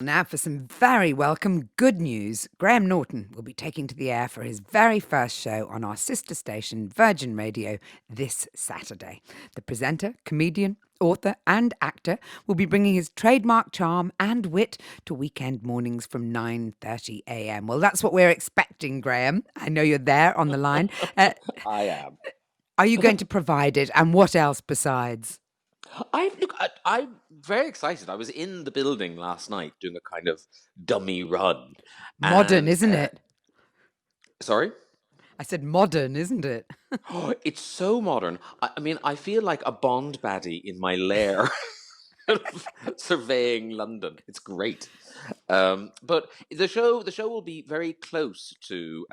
Now for some very welcome good news. Graham Norton will be taking to the air for his very first show on our sister station, Virgin Radio, this Saturday. The presenter, comedian, author and actor will be bringing his trademark charm and wit to weekend mornings from 9:30 a.m. Well, that's what we're expecting, Graham. I know you're there on the line. Uh, I am. are you going to provide it, and what else besides? I'm very excited. I was in the building last night doing a kind of dummy run, Modern, and isn't it? sorry, I said modern, isn't it? oh, it's so modern. I mean, I feel like a Bond baddie in my lair, surveying London. It's great. But the show will be very close to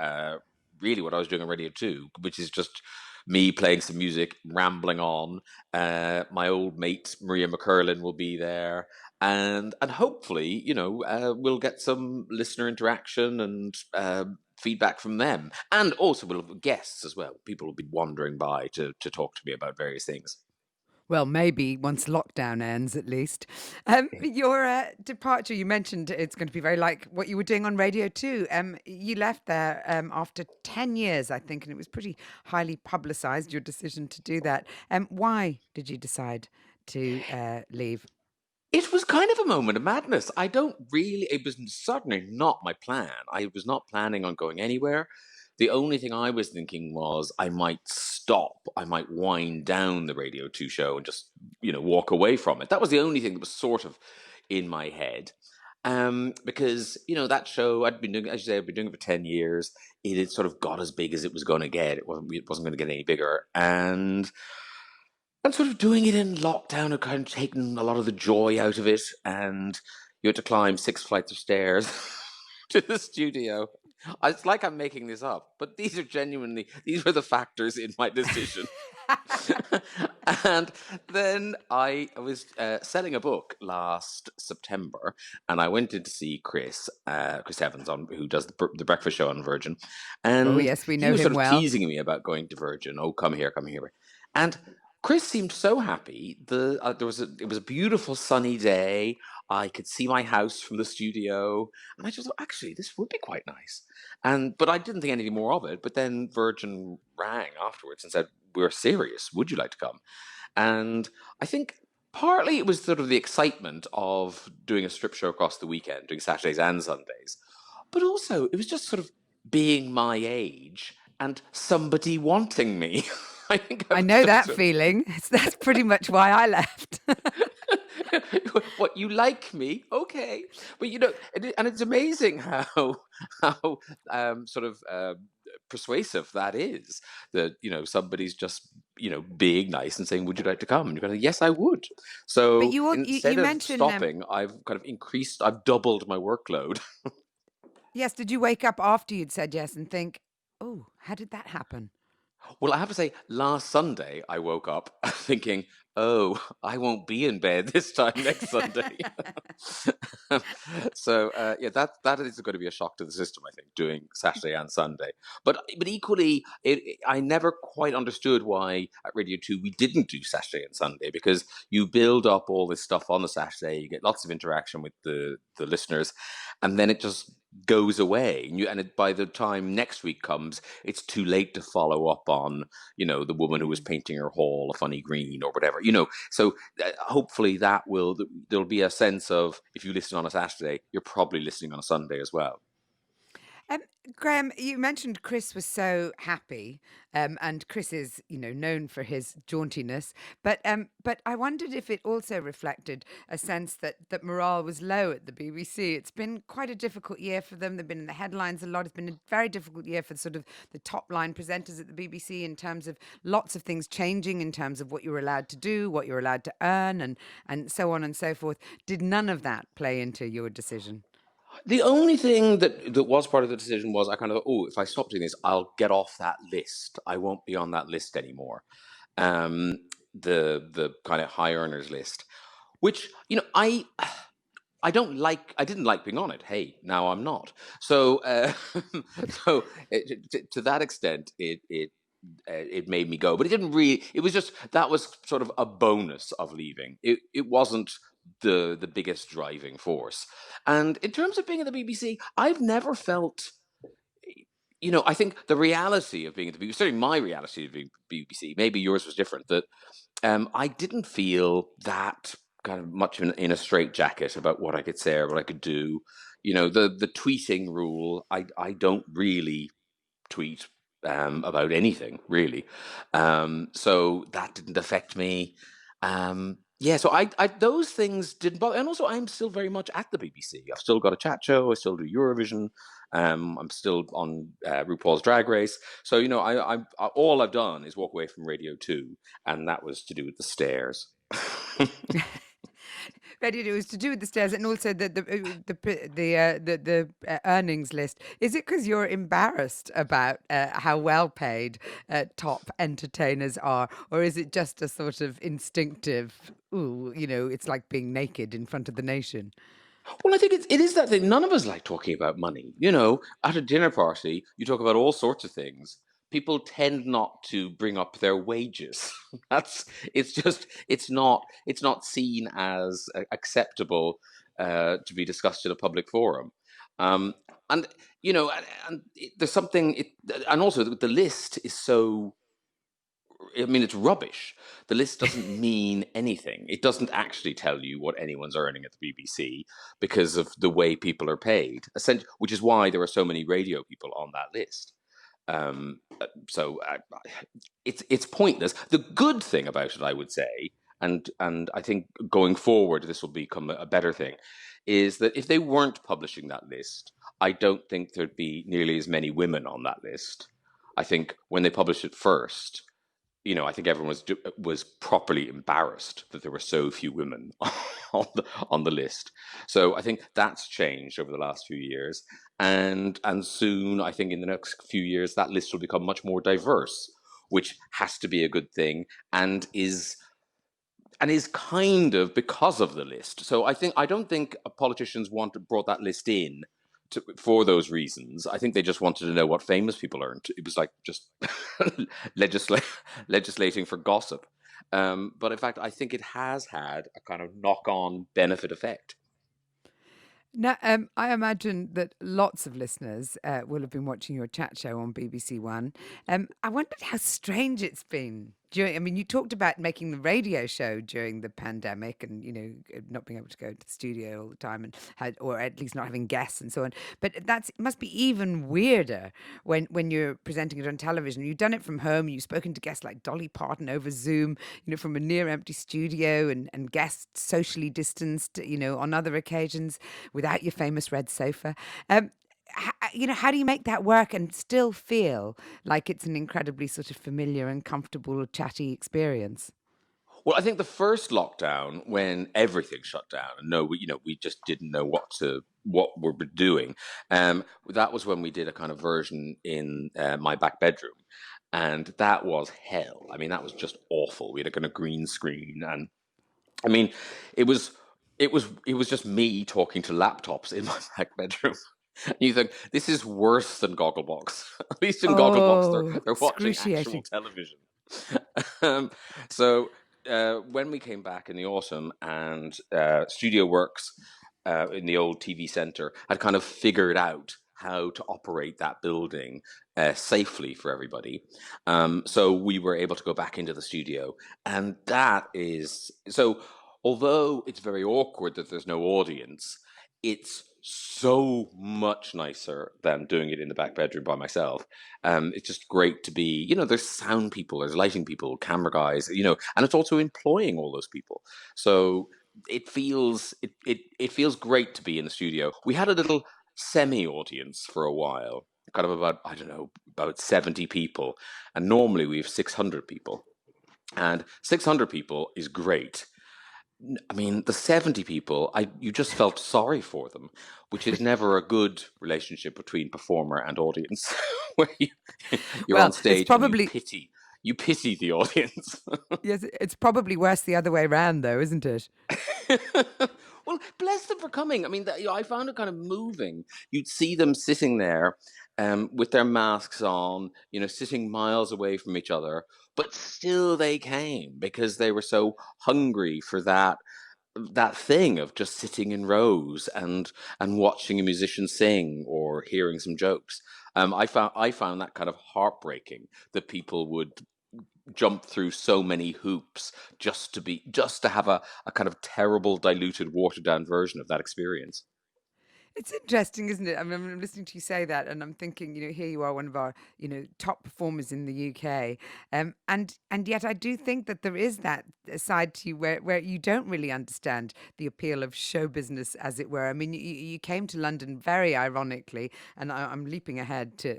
really what I was doing on Radio Two, which is just me playing some music, rambling on. My old mate Maria McCurlin will be there, and hopefully, we'll get some listener interaction and feedback from them, and also we'll have guests as well. People will be wandering by to talk to me about various things. Well, maybe once lockdown ends, at least. Your departure, you mentioned it's going to be very like what you were doing on Radio 2. You left there after 10 years, I think, and it was pretty highly publicised, your decision to do that. Why did you decide to leave? It was kind of a moment of madness. I don't really, it was certainly not my plan. I was not planning on going anywhere. The only thing I was thinking was I might stop, I might wind down the Radio 2 show and just, walk away from it. That was the only thing that was sort of in my head. Because, that show, I'd been doing, as you say, I'd been doing it for 10 years. It had sort of got as big as it was going to get. It wasn't going to get any bigger. And sort of doing it in lockdown had kind of taken a lot of the joy out of it, and you had to climb 6 flights of stairs to the studio. It's like I'm making this up, but these were the factors in my decision. And then I was selling a book last September, and I went in to see Chris Evans, who does the breakfast show on Virgin, Oh, and yes, we he know was him sort of well. teasing me about going to Virgin. Oh, come here, come here, and Chris seemed so happy. It was a beautiful sunny day. I could see my house from the studio, and I just thought, actually, this would be quite nice. But I didn't think anything more of it. But then Virgin rang afterwards and said, "We're serious. Would you like to come?" And I think partly it was sort of the excitement of doing a strip show across the weekend, doing Saturdays and Sundays, but also it was just sort of being my age and somebody wanting me. I think I I was know just that sort of feeling. That's pretty much why I left. what, you like me, okay, but and it's amazing how sort of persuasive that is, that somebody's just being nice and saying, would you like to come, and you're going, yes, I would. But So you instead of mentioned stopping, I've doubled my workload. yes. Did you wake up after you'd said yes and think, oh, how did that happen? Well, I have to say, last Sunday I woke up thinking, "Oh, I won't be in bed this time next Sunday." So yeah, that is going to be a shock to the system, I think, doing Saturday and Sunday. But equally, I never quite understood why at Radio Two we didn't do Saturday and Sunday, because you build up all this stuff on the Saturday, you get lots of interaction with the listeners, and then it just goes away, by the time next week comes, it's too late to follow up on the woman who was Mm. painting her hall a funny green or whatever. So hopefully there'll be a sense of, if you listen on a Saturday, you're probably listening on a Sunday as well. Um, Graham, you mentioned Chris was so happy, and Chris is, known for his jauntiness. But I wondered if it also reflected a sense that morale was low at the BBC. It's been quite a difficult year for them. They've been in the headlines a lot. It's been a very difficult year for sort of the top line presenters at the BBC, in terms of lots of things changing, in terms of what you were allowed to do, what you were allowed to earn, and so on and so forth. Did none of that play into your decision? The only thing that was part of the decision was, I kind of, oh, if I stop doing this, I'll get off that list. I won't be on that list anymore. Um, the kind of high earners list, which I don't like. I didn't like being on it. Hey, now I'm not. So so to that extent, it made me go, but it didn't really. It was just, that was sort of a bonus of leaving. It wasn't the biggest driving force. And in terms of being at the BBC, I've never felt, I think the reality of being at the BBC, certainly my reality of being BBC, maybe yours was different, that I didn't feel that kind of much in a straitjacket about what I could say or what I could do. The tweeting rule, I don't really tweet about anything really. So that didn't affect me. Yeah, so I those things didn't bother. And also, I'm still very much at the BBC. I've still got a chat show. I still do Eurovision. I'm still on RuPaul's Drag Race. So all I've done is walk away from Radio Two, and that was to do with the stairs. But it was to do with the stairs and also the earnings list. Is it because you're embarrassed about how well paid top entertainers are, or is it just a sort of instinctive? Ooh, it's like being naked in front of the nation. Well, I think it is that thing. None of us like talking about money. At a dinner party, you talk about all sorts of things. People tend not to bring up their wages. That's it's not seen as acceptable to be discussed in a public forum. Um, and there's something. And also the list is so. I mean, it's rubbish. The list doesn't mean anything. It doesn't actually tell you what anyone's earning at the BBC because of the way people are paid, which is why there are so many radio people on that list. So it's pointless. The good thing about it, I would say, and I think going forward this will become a better thing, is that if they weren't publishing that list, I don't think there'd be nearly as many women on that list. I think when they published it first, I think everyone was properly embarrassed that there were so few women on the list. So I think that's changed over the last few years, and soon I think in the next few years that list will become much more diverse, which has to be a good thing, and is kind of because of the list. So I don't think politicians brought that list in for those reasons. I think they just wanted to know what famous people earned. It was like just legislating for gossip. But in fact, I think it has had a kind of knock-on benefit effect. Now, I imagine that lots of listeners will have been watching your chat show on BBC One. I wondered how strange it's been. I mean, you talked about making the radio show during the pandemic, and not being able to go to the studio all the time, and or at least not having guests and so on. But it must be even weirder when you're presenting it on television. You've done it from home. You've spoken to guests like Dolly Parton over Zoom, from a near empty studio, and guests socially distanced, on other occasions without your famous red sofa. How do you make that work and still feel like it's an incredibly sort of familiar and comfortable, chatty experience? Well, I think the first lockdown, when everything shut down, and we just didn't know what we were doing. That was when we did a kind of version in my back bedroom, and that was hell. I mean, that was just awful. We had a kind of green screen, and I mean, it was it was just me talking to laptops in my back bedroom. And you think this is worse than Gogglebox. At least in Gogglebox, Oh, they're watching actual excruciating. television. um, so when we came back in the autumn, and Studio Works in the old TV centre had kind of figured out how to operate that building safely for everybody. So we were able to go back into the studio, and that is so. Although it's very awkward that there's no audience, it's so much nicer than doing it in the back bedroom by myself. It's just great to be, there's sound people, there's lighting people, camera guys, and it's also employing all those people. So it feels great to be in the studio. We had a little semi-audience for a while, kind of about, I don't know, about 70 people, and normally we have 600 people. And 600 people is great. I mean, the 70 people, you just felt sorry for them, which is never a good relationship between performer and audience, where you're on Well, it's stage and you probably pity you pity the audience. yes, it's probably worse the other way around, though, isn't it? Well, bless them for coming. I mean, I found it kind of moving. You'd see them sitting there, with their masks on, sitting miles away from each other, but still they came because they were so hungry for that that thing of just sitting in rows and watching a musician sing or hearing some jokes. I found that kind of heartbreaking that people would jump through so many hoops just to have a kind of terrible, diluted, watered down version of that experience. It's interesting, isn't it? I mean, I'm listening to you say that, and I'm thinking, here you are, one of our, top performers in the UK, and yet I do think that there is that side to you where you don't really understand the appeal of show business, as it were. I mean, you came to London very ironically, and I'm leaping ahead to,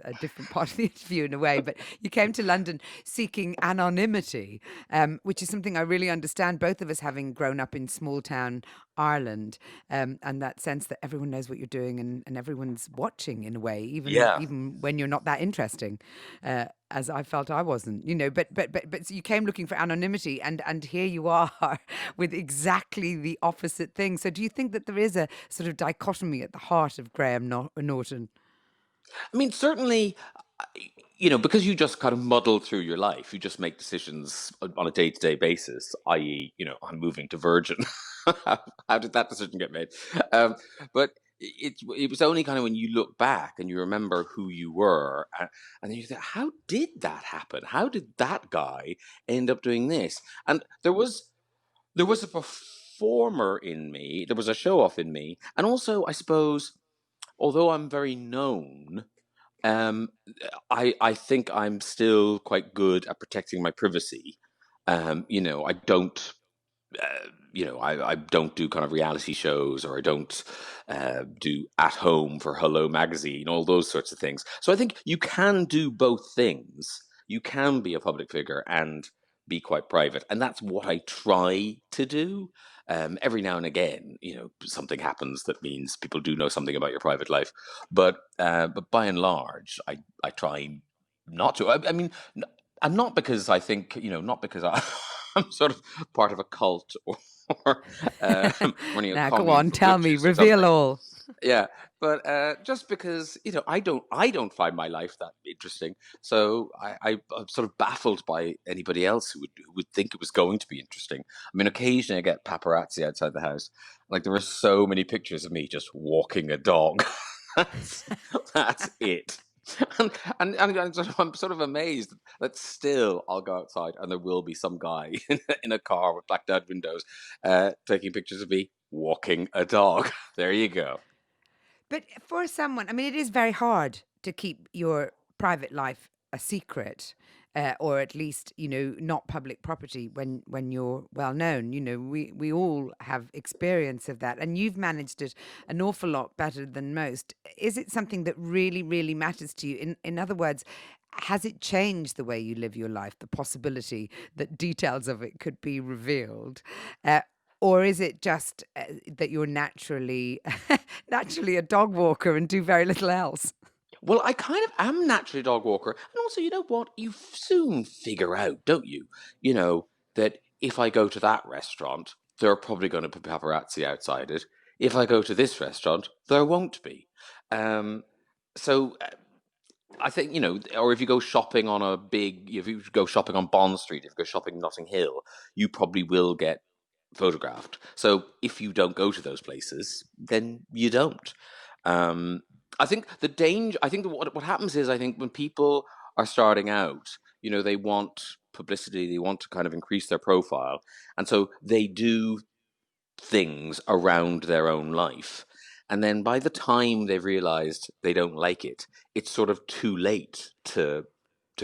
a different part of the interview in a way, but you came to London seeking anonymity, which is something I really understand. Both of us having grown up in small town Ireland, and that sense that everyone knows what you're doing and everyone's watching in a way, even Yeah. even when you're not that interesting, as I felt I wasn't, but so you came looking for anonymity, and here you are with exactly the opposite thing. So do you think that there is a sort of dichotomy at the heart of Graham Norton? I mean, certainly, because you just kind of muddle through your life, you just make decisions on a day-to-day basis, i.e., I'm moving to Virgin. How did that decision get made? But it was only kind of when you look back and you remember who you were, and then you think, how did that happen? How did that guy end up doing this? And there was a performer in me, there was a show off in me, and also I suppose, although I'm very known, um, I think I'm still quite good at protecting my privacy. I don't I don't do kind of reality shows, or I don't do at home for Hello Magazine, all those sorts of things. So I think you can do both things. You can be a public figure and be quite private, and that's what I try to do. Every now and again, something happens that means people do know something about your private life, but by and large, I try not to. I mean, and not because I think, not because I'm sort of part of a cult, or running a Now, go commune on, for tell me, witches or reveal something. all. Yeah, but just because I don't find my life that interesting, so I'm sort of baffled by anybody else who would think it was going to be interesting. I mean, occasionally I get paparazzi outside the house. Like, there are so many pictures of me just walking a dog. that's that's it. And I'm sort of amazed that still I'll go outside and there will be some guy in a car with blacked out windows, taking pictures of me walking a dog. There you go. But for someone, I mean, it is very hard to keep your private life a secret, or at least, not public property when you're well known. We all have experience of that, and you've managed it an awful lot better than most. Is it something that really, really matters to you? In other words, has it changed the way you live your life? The possibility that details of it could be revealed, uh, or is it just that you're naturally naturally a dog walker and do very little else? Well, I kind of am naturally a dog walker. And also, you know what? You soon figure out, don't you? That if I go to that restaurant, there are probably going to be paparazzi outside it. If I go to this restaurant, there won't be. Um, so I think, or if you go shopping if you go shopping on Bond Street, if you go shopping in Notting Hill, you probably will get photographed. So if you don't go to those places, then you don't. Um, I think the danger. I think what happens is, I think when people are starting out, they want publicity. They want to kind of increase their profile, and so they do things around their own life. And then by the time they've realized they don't like it, it's sort of too late to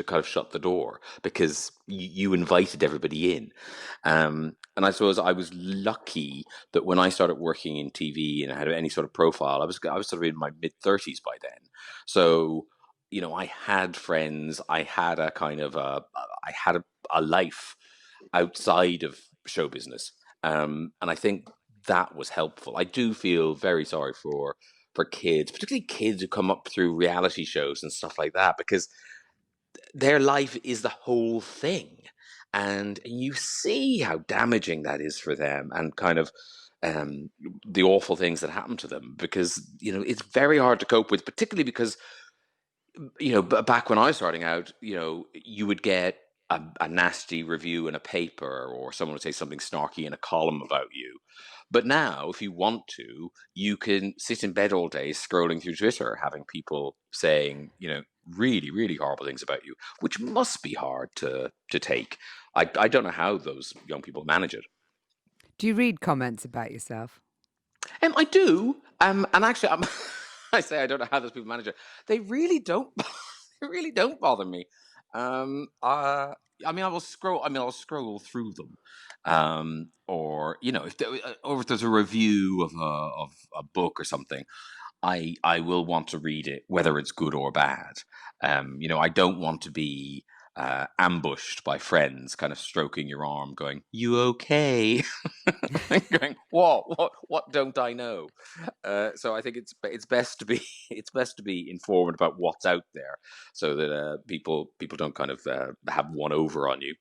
kind of shut the door, because you invited everybody in. And I suppose I was lucky that when I started working in TV and I had any sort of profile, I was sort of in my mid-30s by then. So, I had friends, I had a kind of I had a life outside of show business. And I think that was helpful. I do feel very sorry for kids, particularly kids who come up through reality shows and stuff like that, because their life is the whole thing. And you see how damaging that is for them, and kind of um, the awful things that happen to them, because, it's very hard to cope with, particularly because, back when I was starting out, you would get a nasty review in a paper, or someone would say something snarky in a column about you. But now, if you want to, you can sit in bed all day scrolling through Twitter, having people saying, really, really horrible things about you, which must be hard to take. I don't know how those young people manage it. Do you read comments about yourself? I do. And actually, I say I don't know how those people manage it. They really don't. They really don't bother me. I mean, I will scroll. I mean, I'll scroll through them, or or if there's a review of a book or something, I will want to read it, whether it's good or bad. I don't want to be ambushed by friends, kind of stroking your arm, going, "You okay?" Going, what don't I know? So I think it's best to be it's best to be informed about what's out there, so that people don't kind of have one over on you.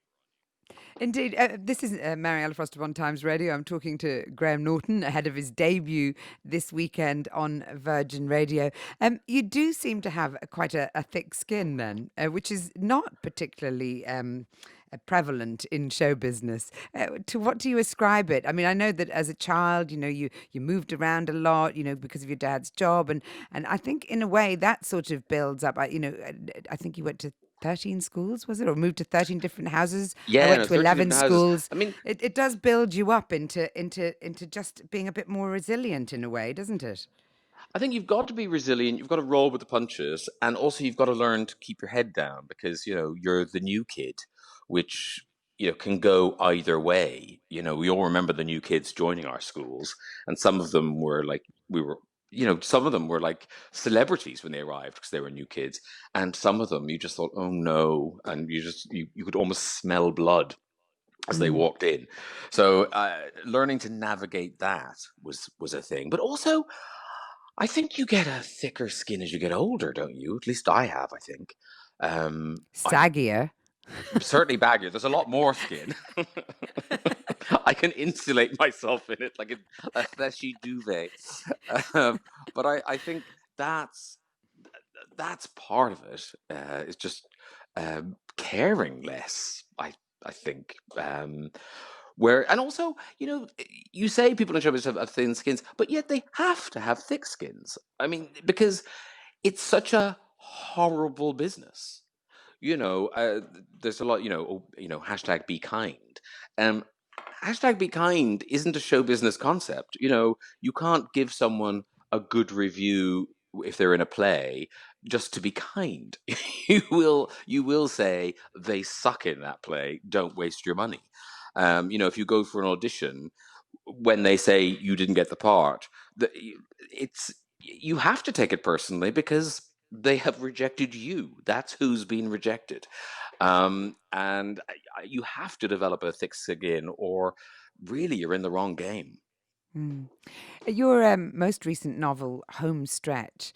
Indeed. This is Mariella Frostrup on Times Radio. I'm talking to Graham Norton ahead of his debut this weekend on Virgin Radio. You do seem to have quite a thick skin, then, which is not particularly prevalent in show business. To what do you ascribe it? I mean, I know that as a child, you moved around a lot, because of your dad's job, and I think in a way that sort of builds up. I think you went to 13 schools, was it? Or moved to 13 different houses? I Yeah, went no, to 13 11 different houses. schools. I mean, It does build you up into just being a bit more resilient in a way, doesn't it? I think you've got to be resilient. You've got to roll with the punches, and also you've got to learn to keep your head down, because you're the new kid, which can go either way. We all remember the new kids joining our schools, and some of them were like we were. Some of them were like celebrities when they arrived because they were new kids, and some of them you just thought, oh no, and you could almost smell blood as they Mm. walked in. So learning to navigate that was a thing, but also I think you get a thicker skin as you get older, don't you? At least I have, I think. I'm Saggier. certainly baggier. There's a lot more skin. I can insulate myself in it like a fleshy duvet. Um, but I think that's that's part of it. It's just caring less. I think. Where and also, you say people in showbiz have thin skins, but yet they have to have thick skins. I mean, because it's such a horrible business. There's a lot. Hashtag be kind. Um, Hashtag be kind isn't a show business concept. You can't give someone a good review if they're in a play just to be kind. You will say they suck in that play. Don't waste your money. If you go for an audition, when they say you didn't get the part, it's you have to take it personally because they have rejected you. That's who's been rejected, and you have to develop a thick skin, or really you're in the wrong game. Mm. Your most recent novel, Home Stretch,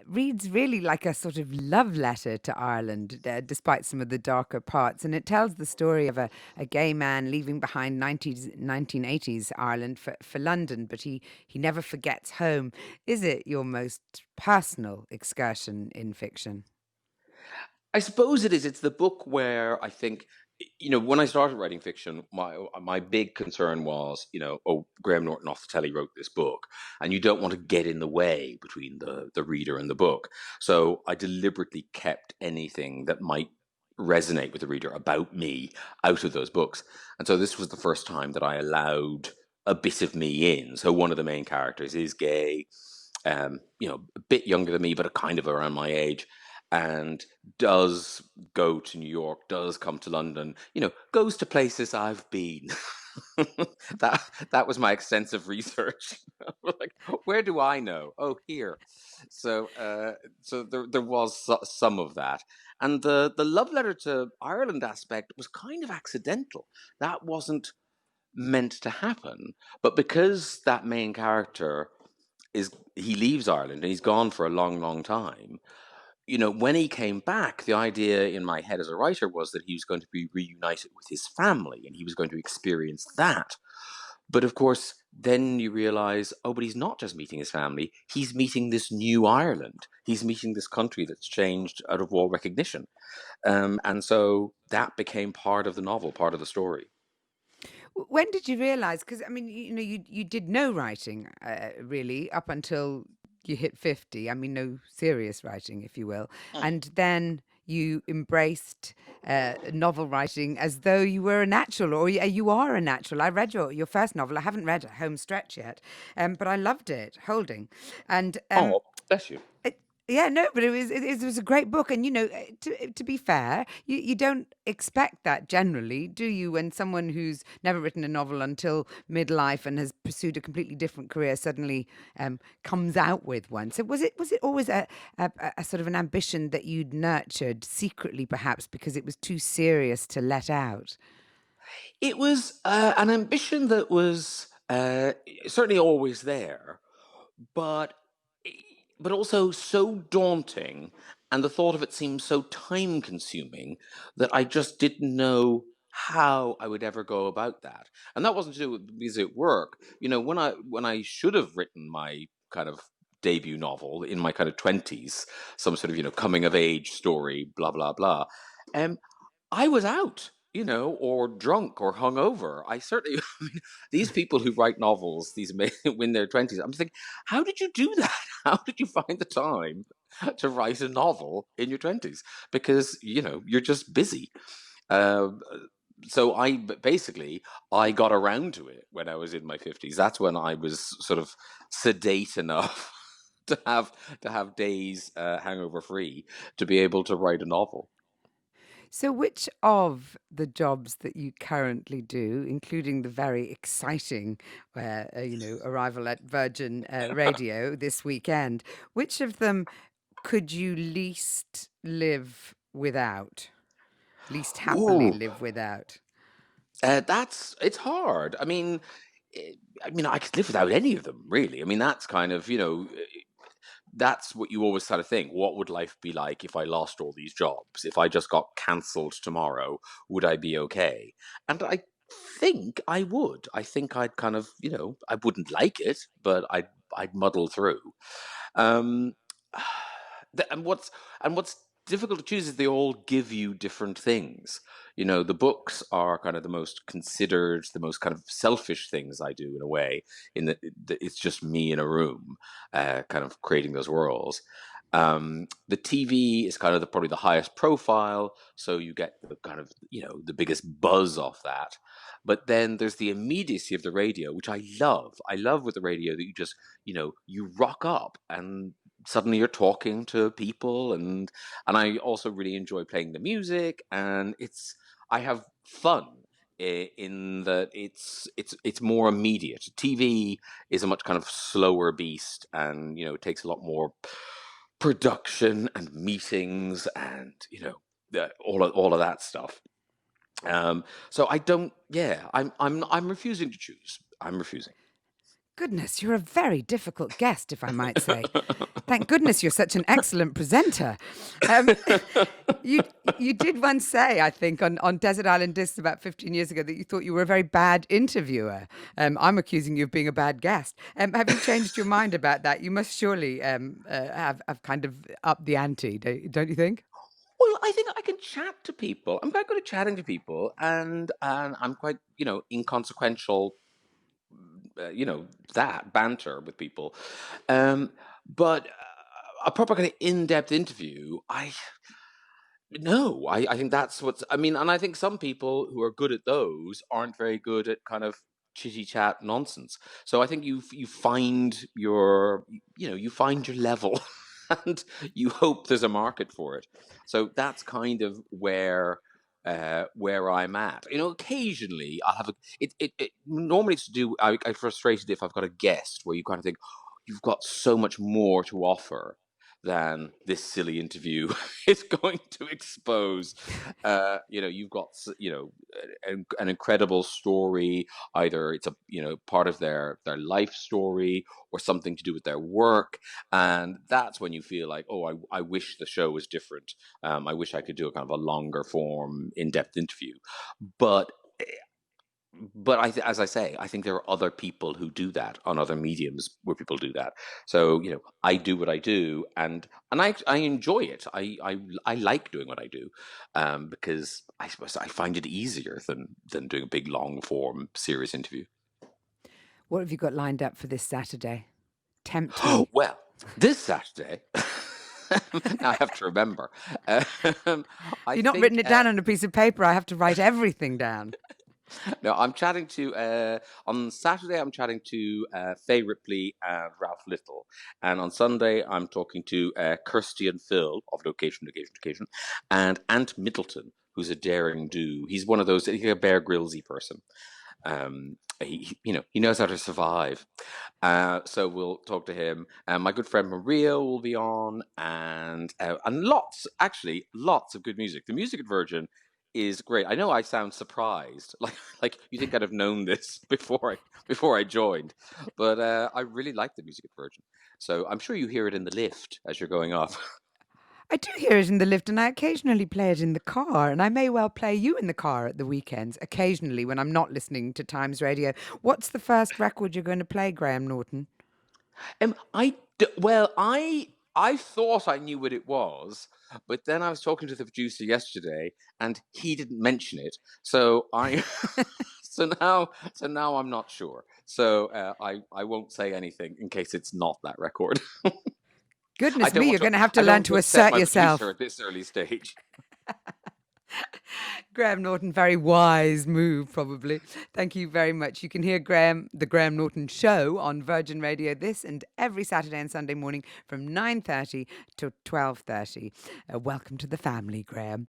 reads really like a sort of love letter to Ireland, despite some of the darker parts. And it tells the story of a gay man leaving behind 1980s Ireland for London, but he never forgets home. Is it your most personal excursion in fiction? I suppose it is. It's the book where I think, when I started writing fiction, my big concern was, oh, Graham Norton off the telly wrote this book, and you don't want to get in the way between the reader and the book. So I deliberately kept anything that might resonate with the reader about me out of those books. And so this was the first time that I allowed a bit of me in. So one of the main characters is gay, a bit younger than me, but a kind of around my age, and does go to New York, does come to London, goes to places I've been. That was my extensive research. Like, where do I know? Oh, here. So there was some of that, and the love letter to Ireland aspect was kind of accidental. That wasn't meant to happen, but because that main character he leaves Ireland and he's gone for a long, long time. When he came back, the idea in my head as a writer was that he was going to be reunited with his family and he was going to experience that. But of course, then you realize, oh, but he's not just meeting his family. He's meeting this new Ireland. He's meeting this country that's changed out of all recognition. And so that became part of the novel, part of the story. When did you realize? Because I mean, you did no writing, really, up until you hit 50. I mean, no serious writing, if you will. And then you embraced novel writing as though you were a natural, or you are a natural. I read your first novel. I haven't read Home Stretch yet, but I loved it, Holding. And Oh, bless you. it, yeah, no, but it was a great book, and to be fair, you don't expect that generally, do you? When someone who's never written a novel until midlife and has pursued a completely different career suddenly comes out with one. So was it always a sort of an ambition that you'd nurtured secretly, perhaps because it was too serious to let out? It was an ambition that was certainly always there, but but also so daunting, and the thought of it seemed so time consuming that I just didn't know how I would ever go about that. And that wasn't to do with because at work. When I should have written my kind of debut novel in my kind of 20s, some sort of coming of age story, blah blah blah. Um, I was out, or drunk or hungover. I certainly, I mean, these people who write novels, these men in their 20s, I'm thinking, how did you do that? How did you find the time to write a novel in your 20s? Because, you're just busy. Um, so basically, I got around to it when I was in my 50s. That's when I was sort of sedate enough to have days hangover free to be able to write a novel. So, which of the jobs that you currently do, including the very exciting, arrival at Virgin Radio this weekend, which of them could you least live without, least happily Ooh, live without? it's hard. Eh, I could live without any of them, really. I mean, that's kind of, that's what you always kind of think. What would life be like if I lost all these jobs? If I just got cancelled tomorrow, would I be okay? And I think I would. I think I'd kind of, I wouldn't like it, but I'd muddle through. Um, the- and what's and what's difficult to choose is they all give you different things. The books are kind of the most considered, the most kind of selfish things I do in a way. In that it's just me in a room, kind of creating those worlds. The TV is kind of probably the highest profile, so you get the kind of the biggest buzz off that. But then there's the immediacy of the radio, which I love. I love with the radio that you just you rock up and suddenly you're talking to people, and I also really enjoy playing the music, and I have fun in that it's more immediate. TV is a much kind of slower beast, and it takes a lot more production and meetings and all of that stuff. So I don't. Yeah, I'm refusing to choose. I'm refusing. Goodness, you're a very difficult guest, if I might say. Thank goodness you're such an excellent presenter. Um, you you did once say, I think, on Desert Island Discs about 15 years ago that you thought you were a very bad interviewer. I'm accusing you of being a bad guest. Have you changed your mind about that? You must surely have kind of upped the ante, don't you think? Well, I think I can chat to people. I'm quite good at chatting to people, and I'm quite inconsequential. That banter with people, but a proper kind of in-depth interview. I No, I think that's what's. I mean, and I think some people who are good at those aren't very good at kind of chitty chat nonsense. So I think you find your level, and you hope there's a market for it. So that's kind of where I'm at. Occasionally I'll have it normally it's to do. I frustrated if I've got a guest where you kind of think you've got so much more to offer than this silly interview is going to expose. You've got an incredible story. Either it's a part of their life story or something to do with their work, and that's when you feel like, oh, I wish the show was different. I wish I could do a kind of a longer form, in depth interview, but but as I say, I think there are other people who do that on other mediums where people do that. So I do what I do, and I enjoy it. I like doing what I do, because I suppose I find it easier than doing a big long form serious interview. What have you got lined up for this Saturday? Tempt me. Well, this Saturday, now I have to remember. Um, If I you've not written think it down on a piece of paper, I have to write everything down. no, I'm chatting to on Saturday. I'm chatting to Faye Ripley and Ralph Little, and on Sunday I'm talking to Kirsty and Phil of Location, and Ant Middleton, who's a daring do. He's one of those, he's a Bear Grillsy person. He knows how to survive. So we'll talk to him. My good friend Maria will be on, and lots of good music. The music at Virgin is great. I know I sound surprised, like you think I'd have known this before I joined, but I really like the music at Virgin. So I'm sure you hear it in the lift as you're going up. I do hear it in the lift, and I occasionally play it in the car, and I may well play you in the car at the weekends, occasionally when I'm not listening to Times Radio. What's the first record you're going to play, Graham Norton? Well, I thought I knew what it was, but then I was talking to the producer yesterday, and he didn't mention it. So I so now I'm not sure. So I won't say anything in case it's not that record. I Goodness don't me, want you're to going to have to I don't learn want to to upset assert my producer yourself. at this early stage. Graham Norton, very wise move, probably. Thank you very much. You can hear the Graham Norton Show on Virgin Radio this and every Saturday and Sunday morning from 9:30 to 12:30. Welcome to the family, Graham.